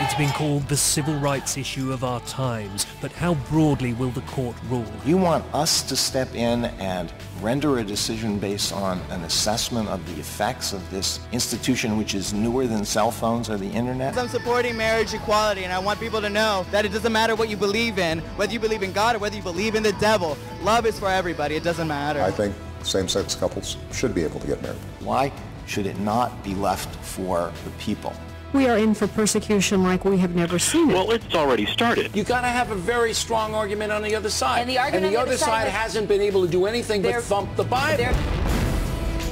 It's been called the civil rights issue of our times, but how broadly will the court rule? You want us to step in and render a decision based on an assessment of the effects of this institution which is newer than cell phones or the internet? I'm supporting marriage equality, and I want people to know that it doesn't matter what you believe in, whether you believe in God or whether you believe in the devil. Love is for everybody. It doesn't matter. I think same-sex couples should be able to get married. Why should it not be left for the people? We are in for persecution like we have never seen it. Well, it's already started. You got to have a very strong argument on the other side. And the argument and the on other side hasn't been able to do anything but thump the Bible.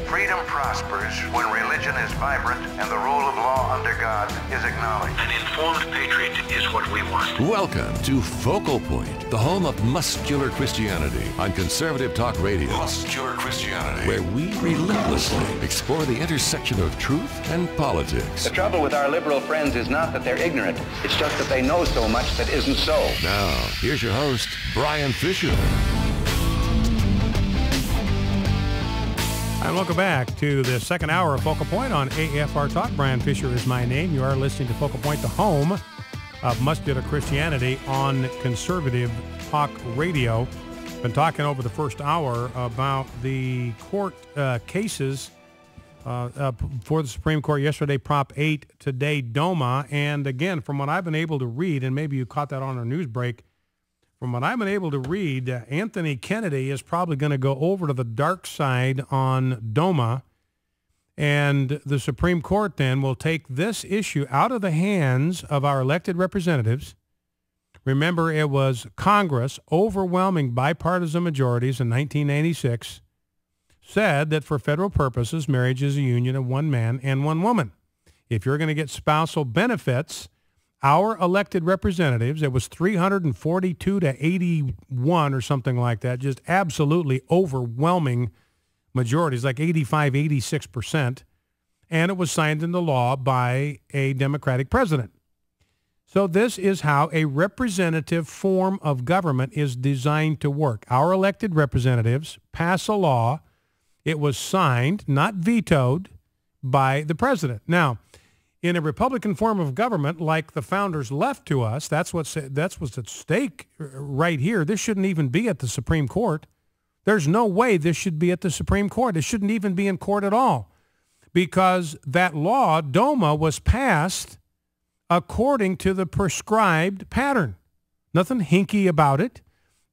Freedom prospers when religion is vibrant and the rule of law under God is acknowledged. An informed patriot is what we want. Welcome to Focal Point, the home of muscular Christianity on Conservative Talk Radio. Muscular Christianity. Where we relentlessly explore the intersection of truth and politics. The trouble with our liberal friends is not that they're ignorant. It's just that they know so much that isn't so. Now, here's your host, Brian Fisher. And welcome back to the second hour of Focal Point on AFR Talk. Brian Fisher is my name. You are listening to Focal Point, the home of muscular Christianity on Conservative Talk Radio. Been talking over the first hour about the court cases for the Supreme Court yesterday, Prop 8, today DOMA. And again, from what I've been able to read, and maybe you caught that on our news break, from what I've been able to read, Anthony Kennedy is probably going to go over to the dark side on DOMA, and the Supreme Court then will take this issue out of the hands of our elected representatives. Remember, it was Congress, overwhelming bipartisan majorities in 1996, said that for federal purposes, marriage is a union of one man and one woman. If you're going to get spousal benefits, our elected representatives, it was 342 to 81 or something like that, just absolutely overwhelming majorities, like 85, 86%, and it was signed into law by a Democratic president. So this is how a representative form of government is designed to work. Our elected representatives pass a law. It was signed, not vetoed, by the president. Now, in a Republican form of government, like the founders left to us, that's what's at stake right here. This shouldn't even be at the Supreme Court. There's no way this should be at the Supreme Court. It shouldn't even be in court at all, because that law, DOMA, was passed according to the prescribed pattern. Nothing hinky about it.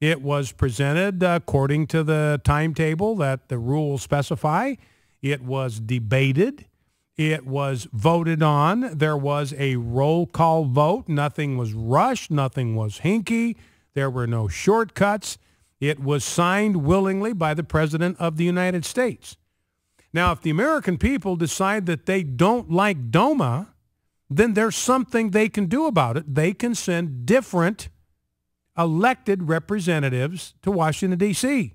It was presented according to the timetable that the rules specify. It was debated. It was voted on. There was a roll call vote. Nothing was rushed. Nothing was hinky. There were no shortcuts. It was signed willingly by the President of the United States. Now, if the American people decide that they don't like DOMA, then there's something they can do about it. They can send different elected representatives to Washington, D.C.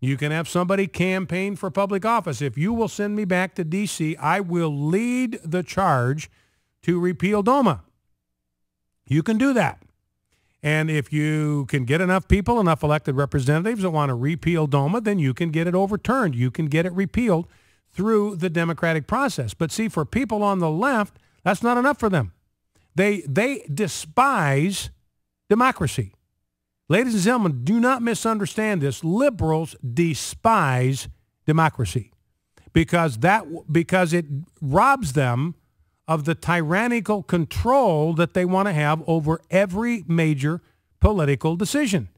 You can have somebody campaign for public office. If you will send me back to D.C., I will lead the charge to repeal DOMA. You can do that. And if you can get enough people, enough elected representatives that want to repeal DOMA, then you can get it overturned. You can get it repealed through the democratic process. But see, for people on the left, that's not enough for them. They despise democracy. Ladies and gentlemen, do not misunderstand this. Liberals despise democracy because it robs them of the tyrannical control that they want to have over every major political decision.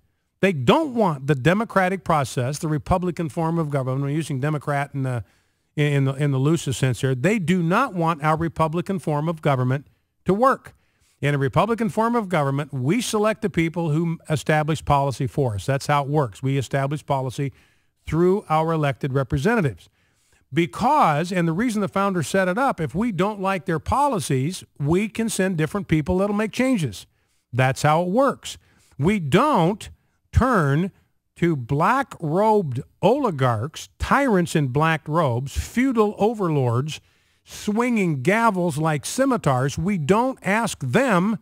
They don't want the democratic process, the Republican form of government. We're using Democrat in the loosest sense here. They do not want our Republican form of government to work. In a Republican form of government, we select the people who establish policy for us. That's how it works. We establish policy through our elected representatives. Because, and the reason the founders set it up, if we don't like their policies, we can send different people that'll make changes. That's how it works. We don't turn to black-robed oligarchs, tyrants in black robes, feudal overlords, swinging gavels like scimitars. We don't ask them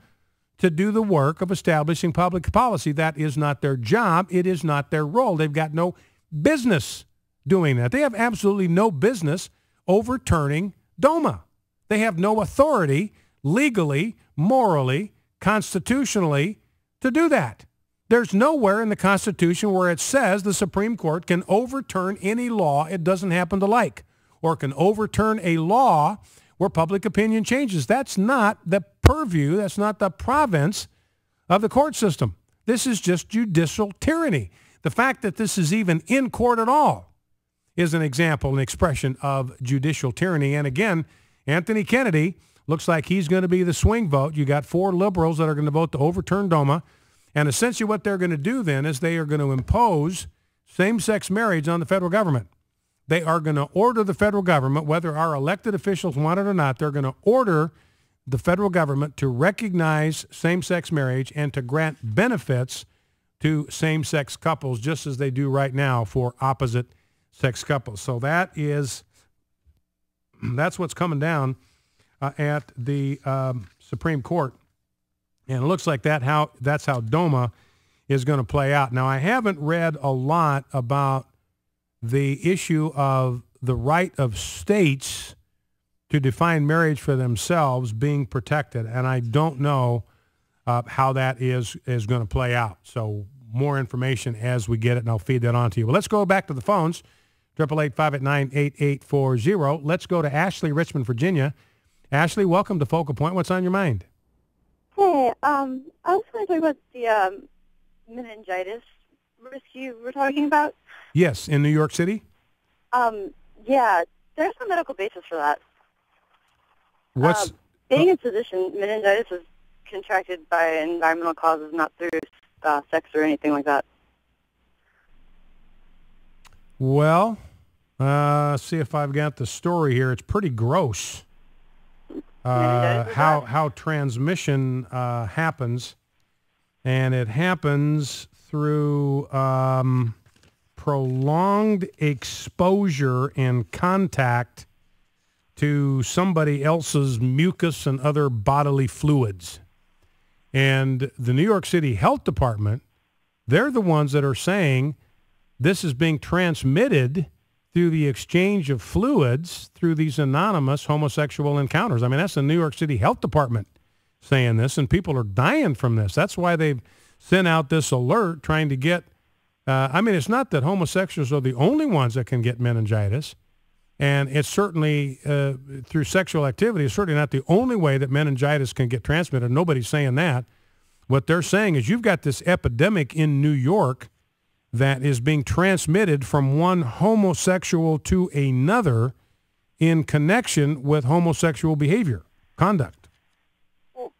to do the work of establishing public policy. That is not their job. It is not their role. They've got no business doing that. They have absolutely no business overturning DOMA. They have no authority legally, morally, constitutionally to do that. There's nowhere in the Constitution where it says the Supreme Court can overturn any law it doesn't happen to like, or can overturn a law where public opinion changes. That's not the purview, that's not the province of the court system. This is just judicial tyranny. The fact that this is even in court at all is an example, an expression of judicial tyranny. And again, Anthony Kennedy looks like he's going to be the swing vote. You got 4 liberals that are going to vote to overturn DOMA. And essentially what they're going to do then is they are going to impose same-sex marriage on the federal government. They are going to order the federal government, whether our elected officials want it or not, they're going to order the federal government to recognize same-sex marriage and to grant benefits to same-sex couples, just as they do right now for opposite-sex couples. So that's what's coming down at the Supreme Court. And it looks like that's how DOMA is going to play out. Now, I haven't read a lot about the issue of the right of states to define marriage for themselves being protected, and I don't know how that is going to play out. So more information as we get it, and I'll feed that on to you. Well, let's go back to the phones, 888-589-8840. Let's go to Ashley, Richmond, Virginia. Ashley, welcome to Focal Point. What's on your mind? Hey, I was going to talk about the meningitis risk you were talking about. Yes, in New York City? Yeah, there's no medical basis for that. What's being a physician, meningitis is contracted by environmental causes, not through sex or anything like that. Well, see if I've got the story here. It's pretty gross. How transmission happens, and it happens through prolonged exposure and contact to somebody else's mucus and other bodily fluids. And the New York City Health Department, they're the ones that are saying this is being transmitted through the exchange of fluids through these anonymous homosexual encounters. I mean, that's the New York City Health Department saying this, and people are dying from this. That's why they've sent out this alert trying to get, it's not that homosexuals are the only ones that can get meningitis, and it's certainly through sexual activity, it's certainly not the only way that meningitis can get transmitted. Nobody's saying that. What they're saying is you've got this epidemic in New York that is being transmitted from one homosexual to another in connection with homosexual behavior, conduct. Well,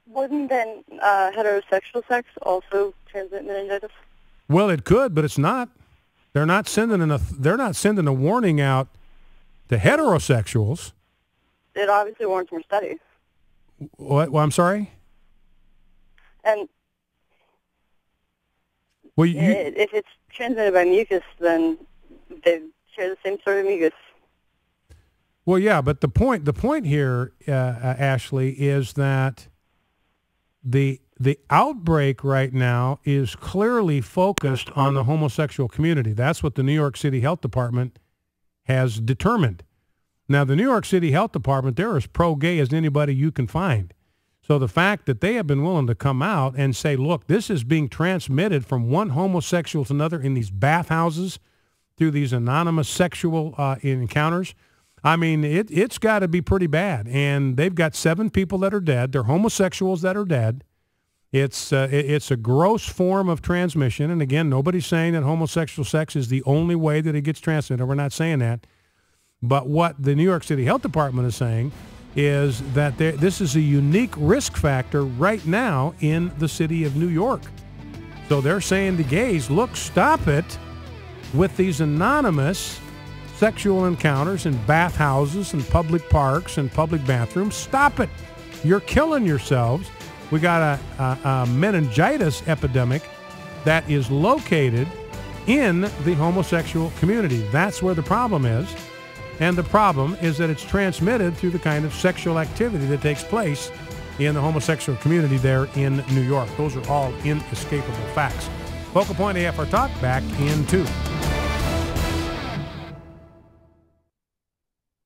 wouldn't then heterosexual sex also transmit meningitis? Well, it could, but it's not. They're not sending a warning out to heterosexuals. It obviously warrants more study. What? Well, I'm sorry? And well, if it's transmitted by mucus, then they share the same sort of mucus. Well, yeah, but the point here, Ashley, is that the outbreak right now is clearly focused on the homosexual community. That's what the New York City Health Department has determined. Now, the New York City Health Department, they're as pro-gay as anybody you can find. So the fact that they have been willing to come out and say, look, this is being transmitted from one homosexual to another in these bathhouses through these anonymous sexual encounters, I mean, it's got to be pretty bad. And they've got 7 people that are dead. They're homosexuals that are dead. It's a gross form of transmission. And again, nobody's saying that homosexual sex is the only way that it gets transmitted. We're not saying that. But what the New York City Health Department is saying is that this is a unique risk factor right now in the city of New York. So they're saying to gays, look, stop it with these anonymous sexual encounters in bathhouses and public parks and public bathrooms. Stop it. You're killing yourselves. We got a meningitis epidemic that is located in the homosexual community. That's where the problem is. And the problem is that it's transmitted through the kind of sexual activity that takes place in the homosexual community there in New York. Those are all inescapable facts. Focal Point AFR Talk, back in 2.